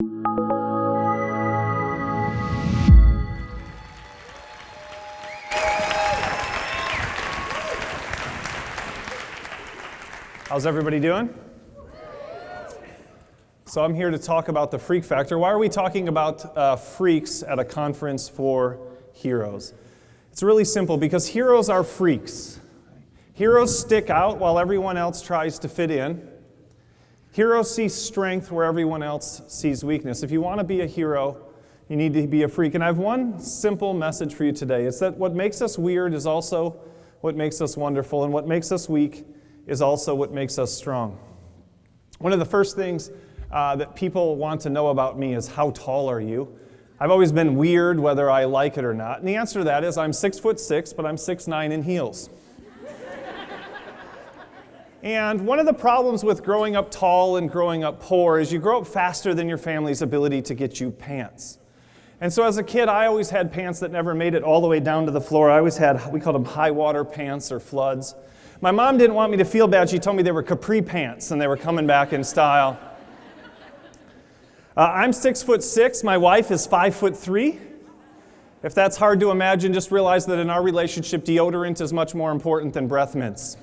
How's everybody doing? So I'm here to talk about the freak factor. Why are we talking about freaks at a conference for heroes? It's really simple, because heroes are freaks. Heroes stick out while everyone else tries to fit in. Heroes see strength where everyone else sees weakness. If you want to be a hero, you need to be a freak. And I have one simple message for you today. It's that what makes us weird is also what makes us wonderful, and what makes us weak is also what makes us strong. One of the first things that people want to know about me is, how tall are you? I've always been weird whether I like it or not. And the answer to that is, I'm 6'6", but I'm 6'9" in heels. And one of the problems with growing up tall and growing up poor is you grow up faster than your family's ability to get you pants. And so as a kid, I always had pants that never made it all the way down to the floor. I always had, we called them high water pants or floods. My mom didn't want me to feel bad. She told me they were capri pants and they were coming back in style. I'm 6'6". My wife is 5'3". If that's hard to imagine, just realize that in our relationship, deodorant is much more important than breath mints.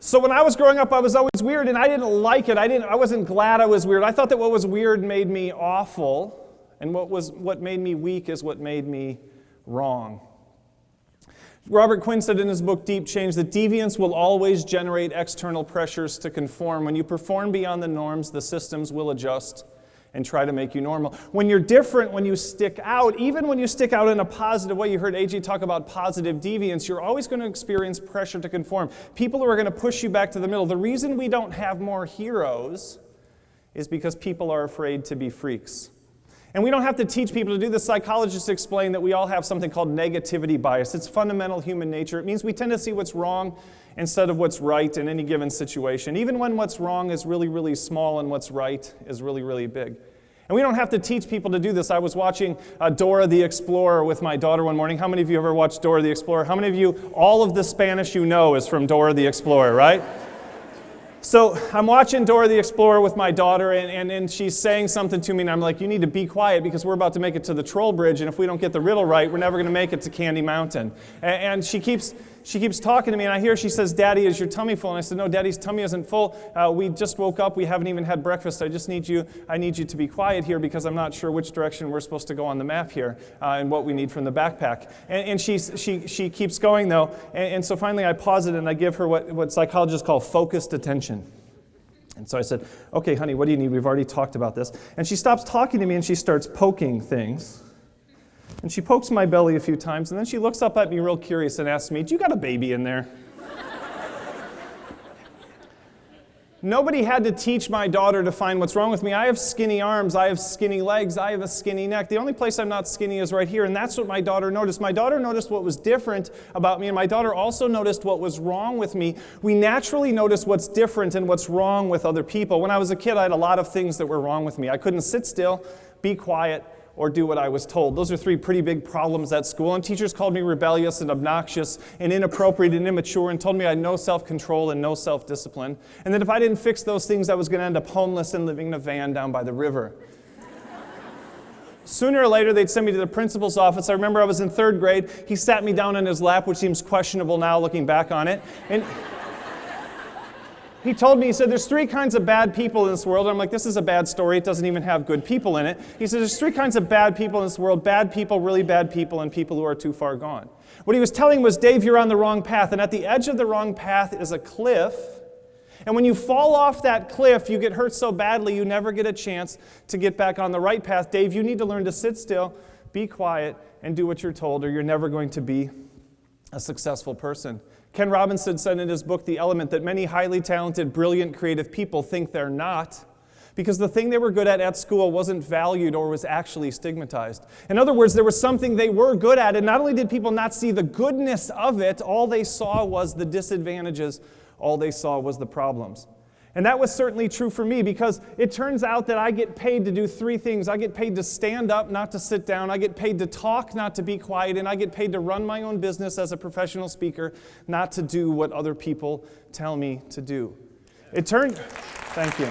So when I was growing up, I was always weird, and I didn't like it. I wasn't glad I was weird. I thought that what was weird made me awful, and what made me weak is what made me wrong. Robert Quinn said in his book, Deep Change, that deviance will always generate external pressures to conform. When you perform beyond the norms, the systems will adjust and try to make you normal. When you're different, when you stick out, even when you stick out in a positive way, you heard AJ talk about positive deviance, you're always going to experience pressure to conform. People who are going to push you back to the middle. The reason we don't have more heroes is because people are afraid to be freaks. And we don't have to teach people to do this. Psychologists explain that we all have something called negativity bias. It's fundamental human nature. It means we tend to see what's wrong instead of what's right in any given situation, even when what's wrong is really, really small and what's right is really, really big. And we don't have to teach people to do this. I was watching Dora the Explorer with my daughter one morning. How many of you ever watched Dora the Explorer? How many of you, all of the Spanish you know is from Dora the Explorer, right? So I'm watching Dora the Explorer with my daughter, and she's saying something to me, and I'm like, you need to be quiet because we're about to make it to the Troll Bridge, and if we don't get the riddle right, we're never going to make it to Candy Mountain. And she keeps talking to me, and I hear she says, Daddy, is your tummy full? And I said, no, Daddy's tummy isn't full. We just woke up. We haven't even had breakfast. I need you to be quiet here because I'm not sure which direction we're supposed to go on the map here and what we need from the backpack. And she keeps going, though. And so finally I pause it, and I give her what psychologists call focused attention. And so I said, okay, honey, what do you need? We've already talked about this. And she stops talking to me, and she starts poking things. And she pokes my belly a few times, and then she looks up at me real curious and asks me, do you got a baby in there? Nobody had to teach my daughter to find what's wrong with me. I have skinny arms, I have skinny legs, I have a skinny neck. The only place I'm not skinny is right here, and that's what my daughter noticed. My daughter noticed what was different about me, and my daughter also noticed what was wrong with me. We naturally notice what's different and what's wrong with other people. When I was a kid, I had a lot of things that were wrong with me. I couldn't sit still, be quiet, or do what I was told. Those are three pretty big problems at school, and teachers called me rebellious and obnoxious and inappropriate and immature and told me I had no self-control and no self-discipline, and that if I didn't fix those things, I was going to end up homeless and living in a van down by the river. Sooner or later, they'd send me to the principal's office. I remember I was in 3rd grade. He sat me down on his lap, which seems questionable now looking back on it, and he told me, he said, there's 3 kinds of bad people in this world. And I'm like, this is a bad story. It doesn't even have good people in it. He said, there's 3 kinds of bad people in this world: bad people, really bad people, and people who are too far gone. What he was telling was, Dave, you're on the wrong path. And at the edge of the wrong path is a cliff. And when you fall off that cliff, you get hurt so badly, you never get a chance to get back on the right path. Dave, you need to learn to sit still, be quiet, and do what you're told, or you're never going to be a successful person. Ken Robinson said in his book, The Element, that many highly talented, brilliant, creative people think they're not because the thing they were good at school wasn't valued or was actually stigmatized. In other words, there was something they were good at, and not only did people not see the goodness of it, all they saw was the disadvantages, all they saw was the problems. And that was certainly true for me, because it turns out that I get paid to do 3 things. I get paid to stand up, not to sit down. I get paid to talk, not to be quiet. And I get paid to run my own business as a professional speaker, not to do what other people tell me to do. Thank you.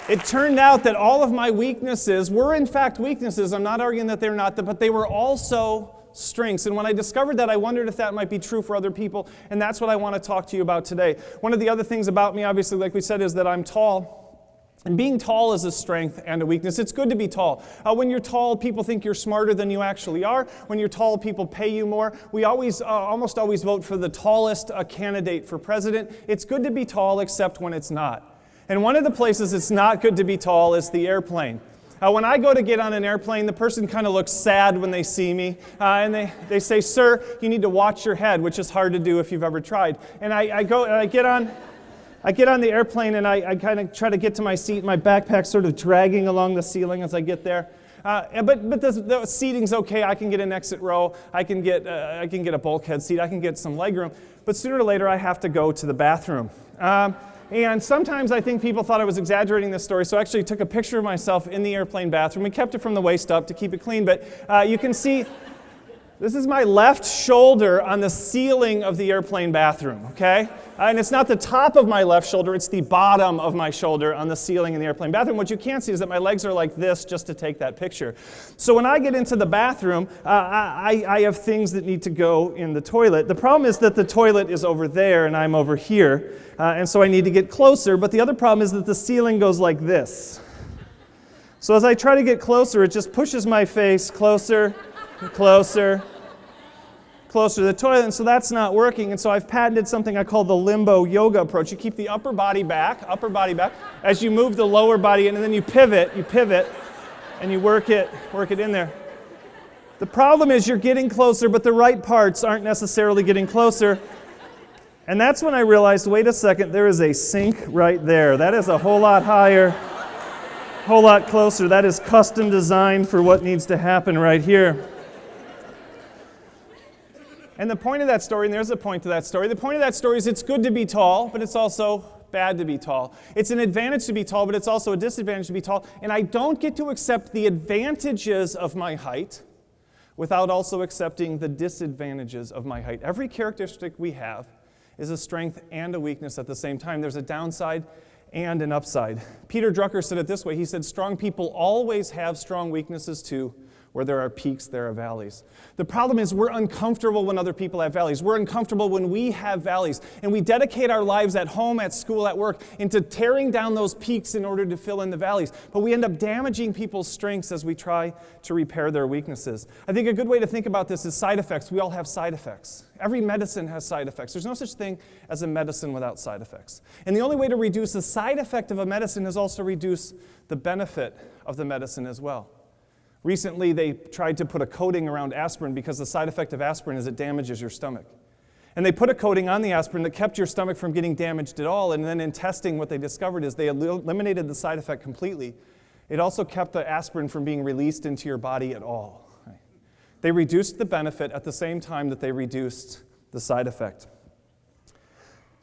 It turned out that all of my weaknesses were in fact weaknesses. I'm not arguing that they're not, but they were also strengths. And when I discovered that, I wondered if that might be true for other people, and that's what I want to talk to you about today. One of the other things about me, obviously, like we said, is that I'm tall. And being tall is a strength and a weakness. It's good to be tall. When you're tall, people think you're smarter than you actually are. When you're tall, people pay you more. We almost always vote for the tallest candidate for president. It's good to be tall, except when it's not. And one of the places it's not good to be tall is the airplane. When I go to get on an airplane, the person kind of looks sad when they see me. And they say, "Sir, you need to watch your head," which is hard to do if you've ever tried. And I get on the airplane, and I kind of try to get to my seat. My backpack's sort of dragging along the ceiling as I get there. But the seating's okay. I can get an exit row. I can get a bulkhead seat. I can get some legroom. But sooner or later, I have to go to the bathroom. And sometimes I think people thought I was exaggerating this story, so I actually took a picture of myself in the airplane bathroom. We kept it from the waist up to keep it clean, but you can see this is my left shoulder on the ceiling of the airplane bathroom, okay? And it's not the top of my left shoulder, it's the bottom of my shoulder on the ceiling in the airplane bathroom. What you can't see is that my legs are like this just to take that picture. So when I get into the bathroom, I have things that need to go in the toilet. The problem is that the toilet is over there and I'm over here, and so I need to get closer, but the other problem is that the ceiling goes like this. So as I try to get closer, it just pushes my face closer, closer to the toilet, and so that's not working. And so I've patented something I call the limbo yoga approach. You keep the upper body back, as you move the lower body in, and then you pivot, and you work it in there. The problem is you're getting closer, but the right parts aren't necessarily getting closer. And that's when I realized, wait a second, there is a sink right there. That is a whole lot higher, whole lot closer. That is custom designed for what needs to happen right here. And the point of that story, and there's a point to that story, the point of that story is it's good to be tall, but it's also bad to be tall. It's an advantage to be tall, but it's also a disadvantage to be tall. And I don't get to accept the advantages of my height without also accepting the disadvantages of my height. Every characteristic we have is a strength and a weakness at the same time. There's a downside and an upside. Peter Drucker said it this way. He said, "Strong people always have strong weaknesses too. Where there are peaks, there are valleys." The problem is we're uncomfortable when other people have valleys. We're uncomfortable when we have valleys. And we dedicate our lives at home, at school, at work into tearing down those peaks in order to fill in the valleys. But we end up damaging people's strengths as we try to repair their weaknesses. I think a good way to think about this is side effects. We all have side effects. Every medicine has side effects. There's no such thing as a medicine without side effects. And the only way to reduce the side effect of a medicine is also reduce the benefit of the medicine as well. Recently, they tried to put a coating around aspirin because the side effect of aspirin is it damages your stomach. And they put a coating on the aspirin that kept your stomach from getting damaged at all, and then in testing, what they discovered is they eliminated the side effect completely. It also kept the aspirin from being released into your body at all. They reduced the benefit at the same time that they reduced the side effect.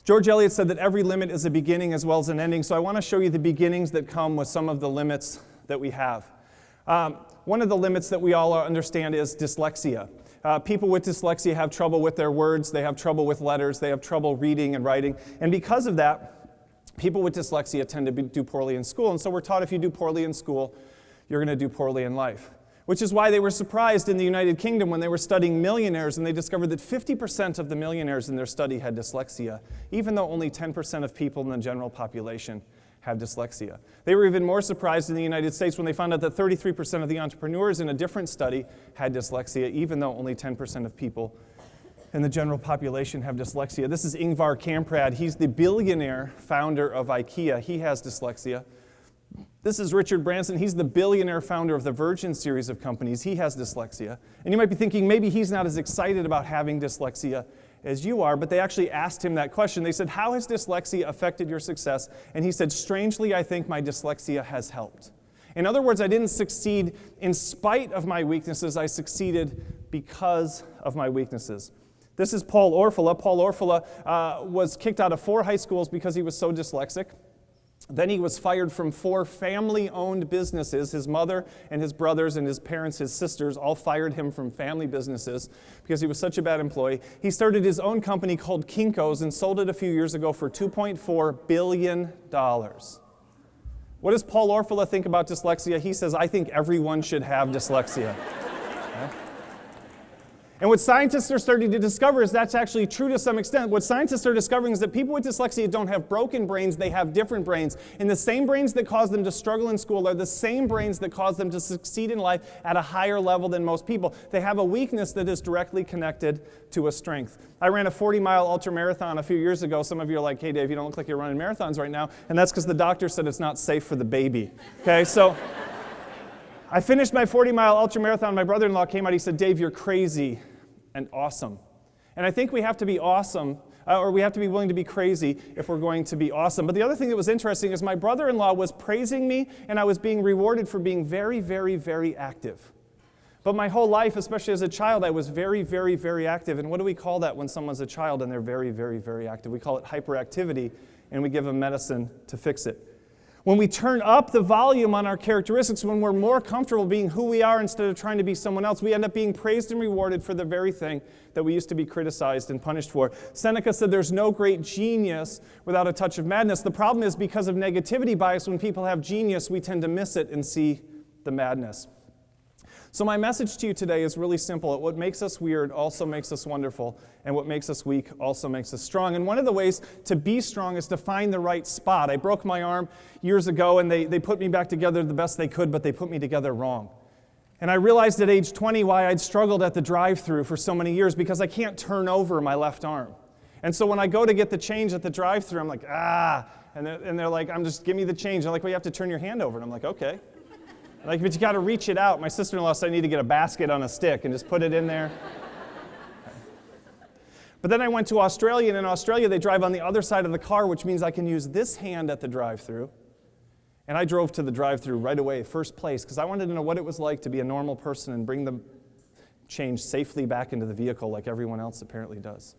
George Eliot said that every limit is a beginning as well as an ending, so I want to show you the beginnings that come with some of the limits that we have. One of the limits that we all understand is dyslexia. People with dyslexia have trouble with their words, they have trouble with letters, they have trouble reading and writing, and because of that, people with dyslexia tend to do poorly in school, and so we're taught if you do poorly in school, you're going to do poorly in life. Which is why they were surprised in the United Kingdom when they were studying millionaires and they discovered that 50% of the millionaires in their study had dyslexia, even though only 10% of people in the general population have dyslexia. They were even more surprised in the United States when they found out that 33% of the entrepreneurs in a different study had dyslexia, even though only 10% of people in the general population have dyslexia. This is Ingvar Kamprad. He's the billionaire founder of IKEA. He has dyslexia. This is Richard Branson. He's the billionaire founder of the Virgin series of companies. He has dyslexia. And you might be thinking maybe he's not as excited about having dyslexia as you are, but they actually asked him that question. They said, "How has dyslexia affected your success?" And he said, "Strangely, I think my dyslexia has helped." In other words, I didn't succeed in spite of my weaknesses. I succeeded because of my weaknesses. This is Paul Orfalea. Paul Orfalea was kicked out of 4 high schools because he was so dyslexic. Then he was fired from 4 family-owned businesses. His mother and his brothers and his parents, his sisters, all fired him from family businesses because he was such a bad employee. He started his own company called Kinko's and sold it a few years ago for $2.4 billion. What does Paul Orfila think about dyslexia? He says, I think everyone should have dyslexia. Okay? And what scientists are starting to discover is that's actually true to some extent. What scientists are discovering is that people with dyslexia don't have broken brains, they have different brains. And the same brains that cause them to struggle in school are the same brains that cause them to succeed in life at a higher level than most people. They have a weakness that is directly connected to a strength. I ran a 40-mile ultramarathon a few years ago. Some of you are like, hey Dave, you don't look like you're running marathons right now. And that's because the doctor said it's not safe for the baby. Okay, so I finished my 40-mile ultramarathon. My brother-in-law came out. He said, Dave, you're crazy and awesome. And I think we have to be awesome, or we have to be willing to be crazy if we're going to be awesome. But the other thing that was interesting is my brother-in-law was praising me, and I was being rewarded for being very, very, very active. But my whole life, especially as a child, I was very, very, very active. And what do we call that when someone's a child and they're very, very, very active? We call it hyperactivity, and we give them medicine to fix it. When we turn up the volume on our characteristics, when we're more comfortable being who we are instead of trying to be someone else, we end up being praised and rewarded for the very thing that we used to be criticized and punished for. Seneca said there's no great genius without a touch of madness. The problem is because of negativity bias, when people have genius, we tend to miss it and see the madness. So my message to you today is really simple. What makes us weird also makes us wonderful, and what makes us weak also makes us strong. And one of the ways to be strong is to find the right spot. I broke my arm years ago, and they put me back together the best they could, but they put me together wrong. And I realized at age 20 why I'd struggled at the drive-thru for so many years, because I can't turn over my left arm. And so when I go to get the change at the drive-thru, I'm like, and they're like, give me the change. And they're like, well, you have to turn your hand over. And I'm like, okay. Like, but you got to reach it out. My sister-in-law said I need to get a basket on a stick and just put it in there. But then I went to Australia, and in Australia they drive on the other side of the car, which means I can use this hand at the drive-thru. And I drove to the drive-thru right away, first place, because I wanted to know what it was like to be a normal person and bring the change safely back into the vehicle like everyone else apparently does.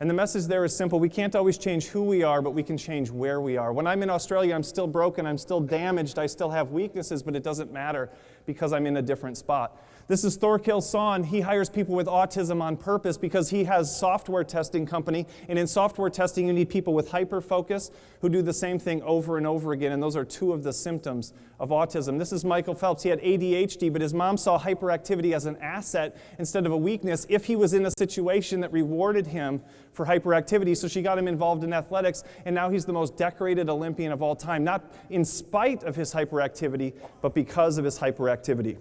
And the message there is simple. We can't always change who we are, but we can change where we are. When I'm in Australia, I'm still broken, I'm still damaged, I still have weaknesses, but it doesn't matter because I'm in a different spot. This is Thorkild Son. He hires people with autism on purpose because he has a software testing company, and in software testing you need people with hyperfocus who do the same thing over and over again, and those are 2 of the symptoms of autism. This is Michael Phelps. He had ADHD, but his mom saw hyperactivity as an asset instead of a weakness if he was in a situation that rewarded him for hyperactivity, so she got him involved in athletics, and now he's the most decorated Olympian of all time, not in spite of his hyperactivity, but because of his hyperactivity.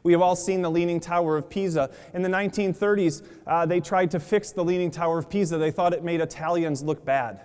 We have all seen the Leaning Tower of Pisa. In the 1930s, they tried to fix the Leaning Tower of Pisa. They thought it made Italians look bad.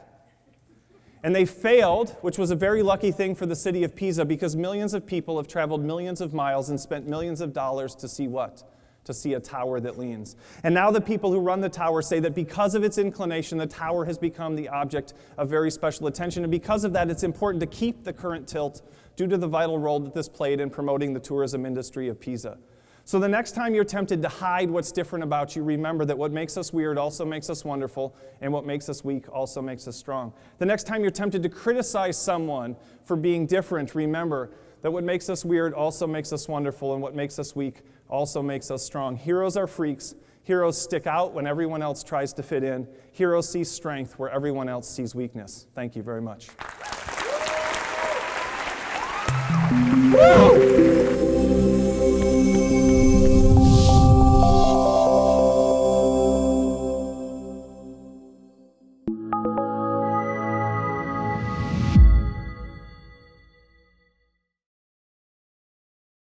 And they failed, which was a very lucky thing for the city of Pisa, because millions of people have traveled millions of miles and spent millions of dollars to see what? To see a tower that leans. And now the people who run the tower say that because of its inclination, the tower has become the object of very special attention. And because of that, it's important to keep the current tilt due to the vital role that this played in promoting the tourism industry of Pisa. So the next time you're tempted to hide what's different about you, remember that what makes us weird also makes us wonderful, and what makes us weak also makes us strong. The next time you're tempted to criticize someone for being different, remember that what makes us weird also makes us wonderful, and what makes us weak also makes us strong. Heroes are freaks. Heroes stick out when everyone else tries to fit in. Heroes see strength where everyone else sees weakness. Thank you very much. Woo!